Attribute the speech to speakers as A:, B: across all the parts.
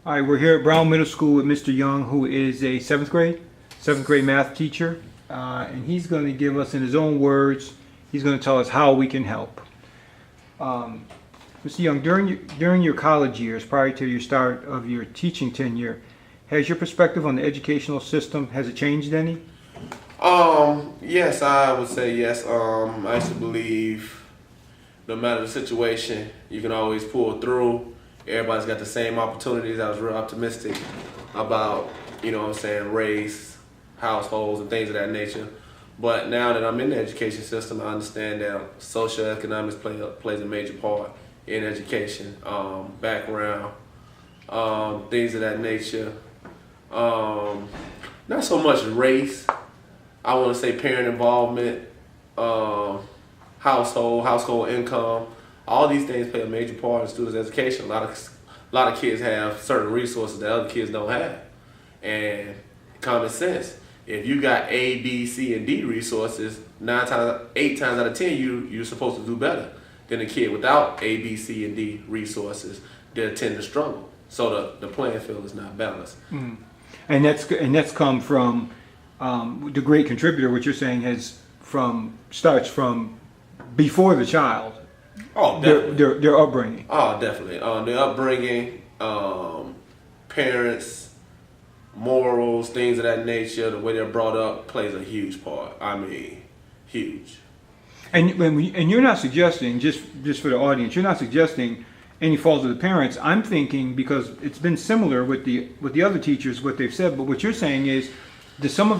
A: All right, we're here at Brown Middle School with Mr. Young, who is a seventh grade math teacher, and he's going to give us, in his own words, he's going to tell us how we can help. Mr. Young, during your college years, prior to your start of your teaching tenure, has your perspective on the educational system, has it changed any?
B: Yes, I would say yes. I used to believe no matter the situation, you can always pull through. Everybody's got the same opportunities. I was real optimistic about, race, households, and things of that nature. But now that I'm in the education system, I understand that socioeconomics plays a major part in education, background, things of that nature. Not so much race. I want to say parent involvement, household income. All these things play a major part in students' education. A lot of kids have certain resources that other kids don't have. And common sense, if you got A, B, C, and D resources, 8 times out of 10, you're supposed to do better than a kid without A, B, C, and D resources. They'll tend to struggle. So the playing field is not balanced.
A: Mm. And that's come from the great contributor. What you're saying starts from before the child.
B: Oh, definitely.
A: Their upbringing.
B: Oh, definitely. The upbringing, parents, morals, things of that nature, the way they're brought up plays a huge part. I mean, huge.
A: And you're not suggesting, just for the audience, you're not suggesting any fault of the parents. I'm thinking, because it's been similar with the other teachers, what they've said, but what you're saying is,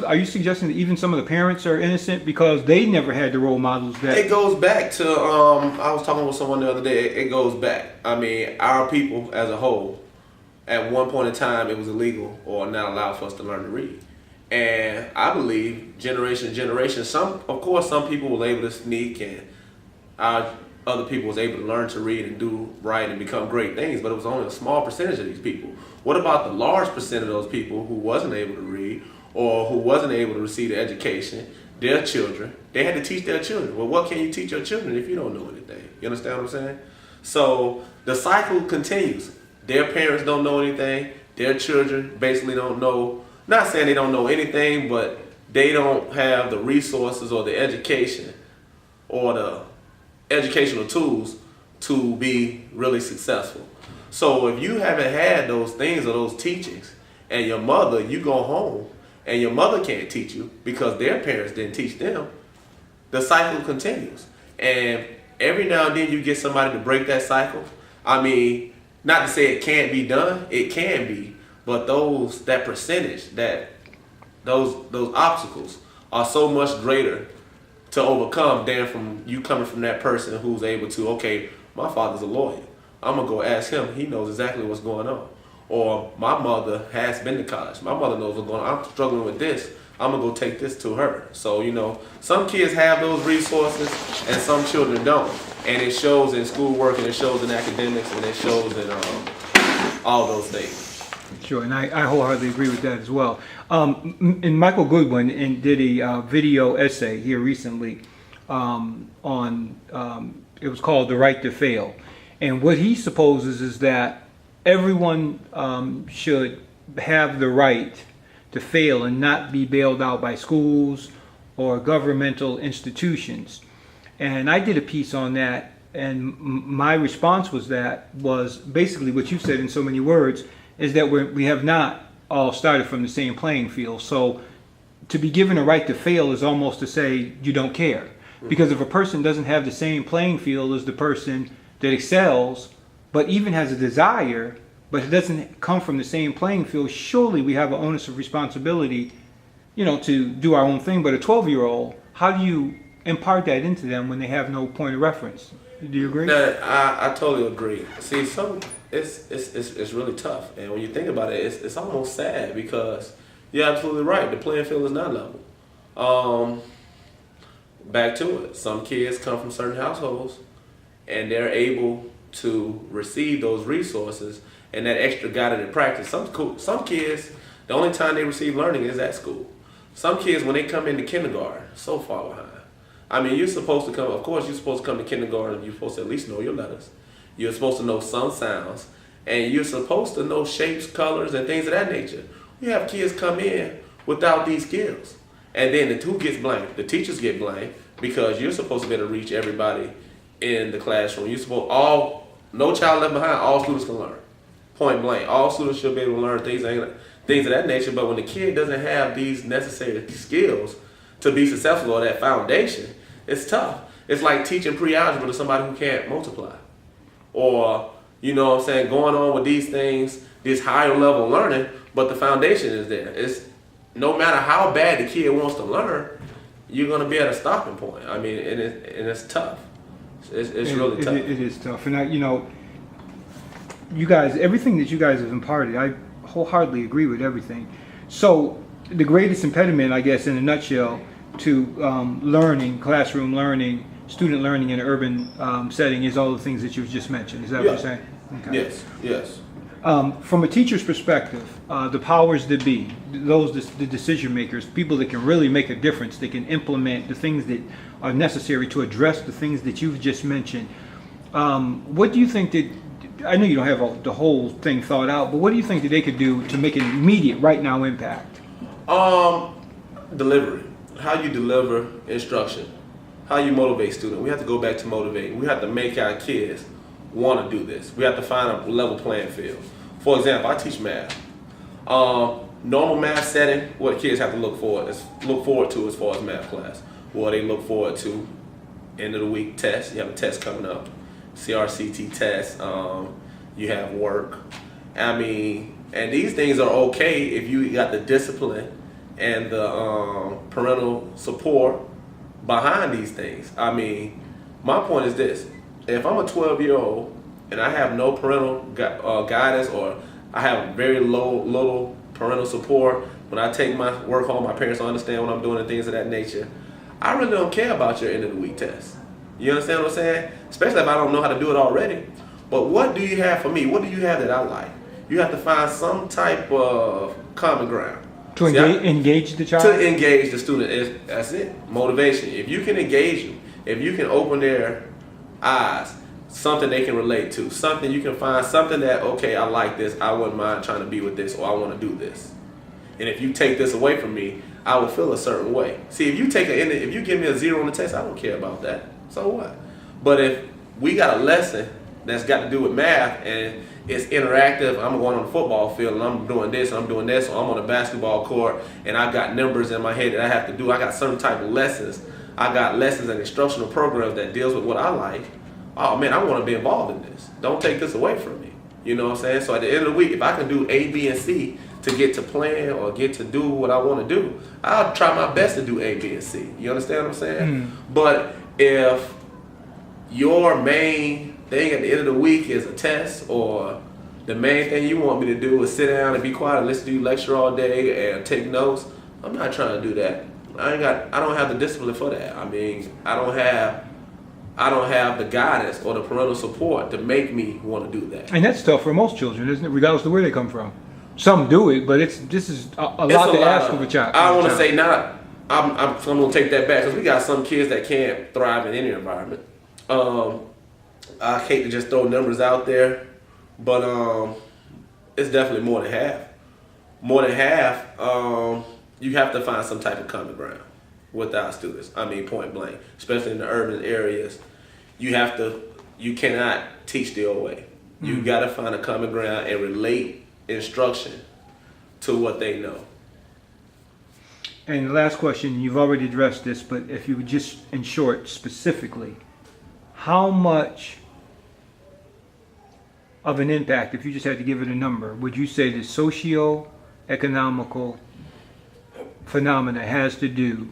A: are you suggesting that even some of the parents are innocent because they never had the role models that...
B: It goes back to, I was talking with someone the other day, it goes back. I mean, our people as a whole, at one point in time, it was illegal or not allowed for us to learn to read. And I believe generation to generation, some people were able to sneak, and other people was able to learn to read and do right and become great things, but it was only a small percentage of these people. What about the large percent of those people who wasn't able to read or who wasn't able to receive the education? Their children, they had to teach their children. Well, what can you teach your children if you don't know anything? You understand what I'm saying? So the cycle continues. Their parents don't know anything. Their children basically don't know, not saying they don't know anything, but they don't have the resources or the education or the educational tools to be really successful. So if you haven't had those things or those teachings, and your mother, you go home and your mother can't teach you because their parents didn't teach them, the cycle continues. And every now and then you get somebody to break that cycle. I mean, not to say it can't be done, it can be, but that percentage, those obstacles are so much greater to overcome than from you coming from that person who's able to, okay, my father's a lawyer. I'm gonna go ask him, he knows exactly what's going on. Or my mother has been to college. My mother knows what's going on. I'm struggling with this. I'm gonna go take this to her. So, some kids have those resources and some children don't. And it shows in schoolwork, and it shows in academics, and it shows in all those things.
A: Sure, and I wholeheartedly agree with that as well. And Michael Goodwin did a video essay here recently on, it was called The Right to Fail. And what he supposes is that everyone should have the right to fail and not be bailed out by schools or governmental institutions. And I did a piece on that, and my response was basically what you said in so many words, is that we have not all started from the same playing field. So to be given a right to fail is almost to say you don't care. Because if a person doesn't have the same playing field as the person that excels, but even has a desire, but it doesn't come from the same playing field, surely we have an onus of responsibility, to do our own thing. But a 12-year-old, how do you impart that into them when they have no point of reference? Do you agree?
B: I totally agree. See, it's really tough, and when you think about it, it's almost sad because you're absolutely right. The playing field is not level. Back to it. Some kids come from certain households, and they're able to receive those resources and that extra guided practice. Some kids, the only time they receive learning is at school. Some kids, when they come into kindergarten, so far behind. I mean, you're supposed to come to kindergarten, you're supposed to at least know your letters. You're supposed to know some sounds, And you're supposed to know shapes, colors, and things of that nature. We have kids come in without these skills. And then who gets blamed? The teachers get blamed because you're supposed to be able to reach everybody in the classroom. You're supposed no child left behind. All students can learn. Point blank. All students should be able to learn things of that nature. But when the kid doesn't have these necessary skills to be successful or that foundation, it's tough. It's like teaching pre-algebra to somebody who can't multiply, or going on with these things, this higher level learning, but the foundation is there. It's no matter how bad the kid wants to learn, you're going to be at a stopping point. I mean, and it's tough. It's really tough.
A: It is tough. And you guys, everything that you guys have imparted, I wholeheartedly agree with everything. So the greatest impediment, I guess, in a nutshell, to learning, classroom learning, student learning in an urban setting is all the things that you've just mentioned. Is that what you're saying? Okay.
B: Yes.
A: From a teacher's perspective, the powers that be, the decision makers, people that can really make a difference, they can implement the things that are necessary to address the things that you've just mentioned. What do you think that, I know you don't have the whole thing thought out, but what do you think that they could do to make an immediate, right now impact?
B: Delivery. How you deliver instruction. How you motivate students. We have to go back to motivating. We have to make our kids want to do this. We have to find a level playing field. For example, I teach math. Normal math setting, what kids have to look forward to as far as math class. Well, they look forward to end of the week tests. You have a test coming up, CRCT test. You have work. I mean, and these things are okay if you got the discipline and the parental support behind these things. I mean, my point is this. If I'm a 12-year-old and I have no parental guidance, or I have very little parental support, when I take my work home, my parents don't understand what I'm doing and things of that nature, I really don't care about your end of the week test. You understand what I'm saying? Especially if I don't know how to do it already. But what do you have for me? What do you have that I like? You have to find some type of common ground.
A: To engage the child?
B: To engage the student. That's it. Motivation. If you can engage them, if you can open their eyes, something they can relate to, something you can find, something that, okay, I like this, I wouldn't mind trying to be with this, or I want to do this. And if you take this away from me, I will feel a certain way. See, if you give me a 0 on the test, I don't care about that. So what? But if we got a lesson that's got to do with math and it's interactive, I'm going on the football field and I'm doing this and I'm doing this, or I'm on a basketball court and I've got numbers in my head that I have to do. I got certain type of lessons. I got lessons and instructional programs that deals with what I like. Oh man, I want to be involved in this. Don't take this away from me. You know what I'm saying? So at the end of the week, if I can do A, B, and C to get to plan or get to do what I want to do, I'll try my best to do A, B, and C. You understand what I'm saying? But if your main thing at the end of the week is a test, or the main thing you want me to do is sit down and be quiet and listen to you lecture all day and take notes, I'm not trying to do that. I don't have the discipline for that. I mean, I don't have the guidance or the parental support to make me want to do that.
A: And that's tough for most children, isn't it? Regardless of where they come from. Some do it, but this is a lot to ask of a child.
B: I want to say not. I'm going to take that back, because we got some kids that can't thrive in any environment. I hate to just throw numbers out there, but it's definitely more than half. More than half. You have to find some type of common ground with our students. I mean, point blank, especially in the urban areas. You cannot teach the old way. You got to find a common ground and relate instruction to what they know.
A: And the last question, you've already addressed this, but if you would just, in short, specifically, how much of an impact, if you just had to give it a number, would you say the socio-economical phenomena has to do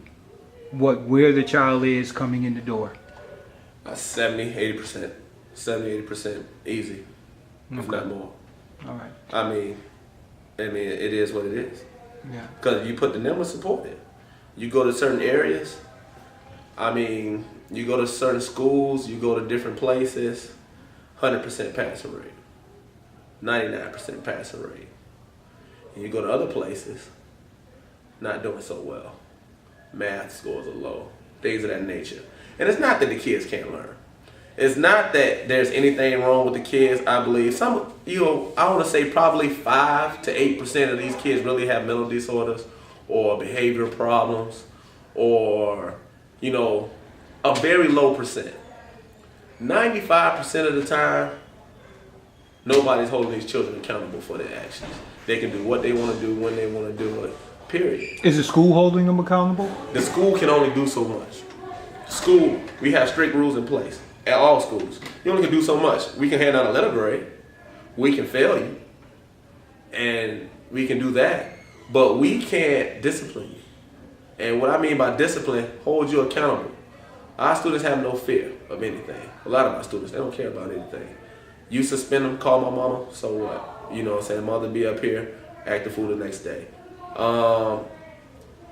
A: where the child is coming in the door?
B: 70, 80%. 70, 80% easy, if not more.
A: All right.
B: I mean, it is what it is.
A: Yeah.
B: Because you put the numbers support it. You go to certain areas. I mean, you go to certain schools. You go to different places. 100% passing rate. 99% passing rate. And you go to other places, not doing so well. Math scores are low. Things of that nature. And it's not that the kids can't learn. It's not that there's anything wrong with the kids. I believe some, I want to say probably 5 to 8% of these kids really have mental disorders or behavior problems, or a very low percent. 95% of the time, nobody's holding these children accountable for their actions. They can do what they want to do when they want to do it. Period.
A: Is the school holding them accountable?
B: The school can only do so much. School, we have strict rules in place at all schools. You only can do so much. We can hand out a letter grade. We can fail you. And we can do that. But we can't discipline you. And what I mean by discipline, hold you accountable. Our students have no fear of anything. A lot of our students, they don't care about anything. You suspend them, call my mama, so what? You know what I'm saying? Mother be up here, act the fool the next day.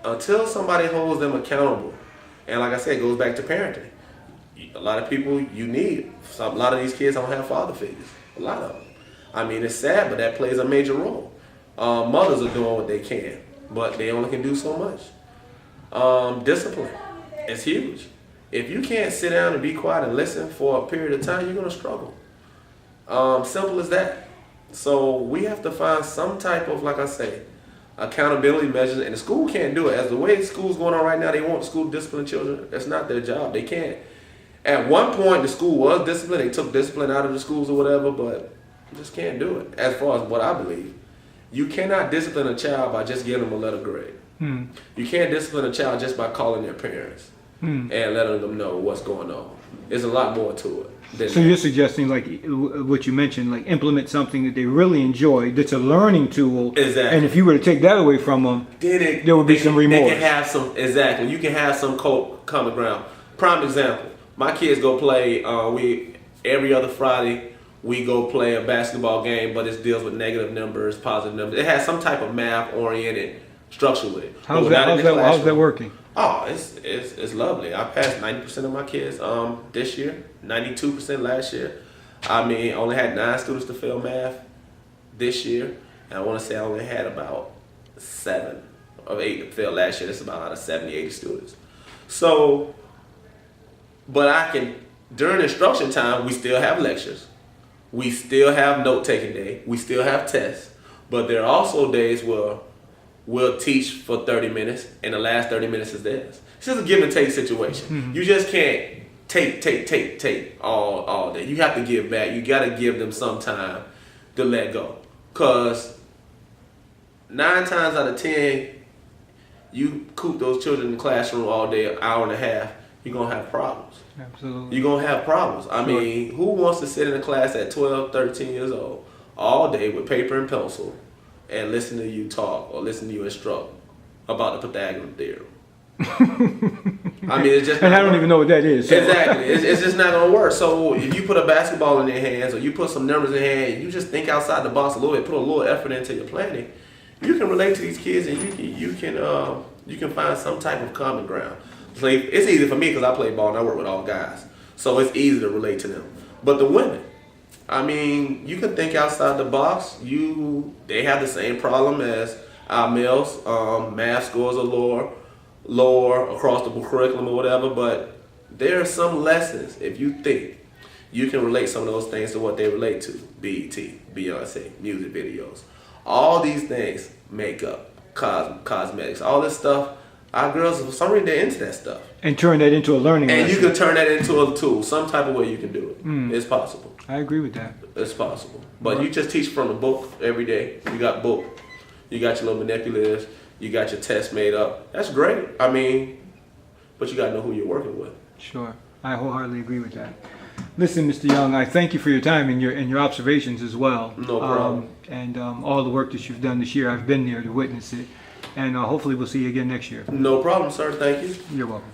B: Until somebody holds them accountable, and like I said, it goes back to parenting. A lot of people a lot of these kids don't have father figures. A lot of them. I mean, it's sad, but that plays a major role. Mothers are doing what they can, but they only can do so much. Discipline is huge. If you can't sit down and be quiet and listen for a period of time, you're going to struggle. Simple as that. So we have to find some type of, like I say, accountability measures, and the school can't do it. As the way school's going on right now, they want school to discipline children. That's not their job. They can't. At one point, the school was disciplined. They took discipline out of the schools or whatever, but just can't do it. As far as what I believe, you cannot discipline a child by just giving them a letter grade. You can't discipline a child just by calling their parents and letting them know what's going on. There's a lot more to it.
A: So you're suggesting, like what you mentioned, like implement something that they really enjoy, that's a learning tool.
B: Exactly.
A: And if you were to take that away from them,
B: then
A: there would be some remorse.
B: They can have some, exactly. You can have some common ground. Prime example, my kids go play, every other Friday, we go play a basketball game, but it deals with negative numbers, positive numbers. It has some type of math-oriented structure with it.
A: How's that working?
B: Oh, it's lovely. I passed 90% of my kids this year, 92% last year. I mean, I only had 9 students to fail math this year, and I want to say I only had about 7 or 8 to fail last year. That's about out of 70, 80 students. So, but during instruction time, we still have lectures. We still have note-taking day. We still have tests. But there are also days where we'll teach for 30 minutes, and the last 30 minutes is theirs. It's just a give and take situation. You just can't take all day. You have to give back. You got to give them some time to let go. Because 9 times out of 10, you coop those children in the classroom all day, an hour and a half, you're going to have problems.
A: Absolutely.
B: You're going to have problems. I mean, who wants to sit in a class at 12, 13 years old all day with paper and pencil and listen to you talk or listen to you instruct about the Pythagorean theorem? I mean, it's just.
A: And I don't even know what that is. So.
B: Exactly. It's just not going to work. So if you put a basketball in their hands or you put some numbers in their hand and you just think outside the box a little bit, put a little effort into your planning, you can relate to these kids and you can find some type of common ground. It's easy for me because I play ball and I work with all guys. So it's easy to relate to them. But the women, I mean, you can think outside the box. They have the same problem as our males. Math scores are lower across the curriculum or whatever, but there are some lessons, if you think, you can relate some of those things to what they relate to. BET, Beyonce, music videos. All these things, makeup, cosmetics, all this stuff. Our girls, for some reason, they're into that stuff. And turn that into a learning lesson. And you can turn that into a tool. Some type of way you can do it. It's possible.
A: I agree with that.
B: It's possible. But you just teach from a book every day. You got book. You got your little manipulatives. You got your tests made up. That's great. I mean, but you got to know who you're working with.
A: Sure. I wholeheartedly agree with that. Listen, Mr. Young, I thank you for your time and your observations as well.
B: No problem.
A: And all the work that you've done this year. I've been there to witness it. And hopefully we'll see you again next year.
B: No problem, sir. Thank you.
A: You're welcome.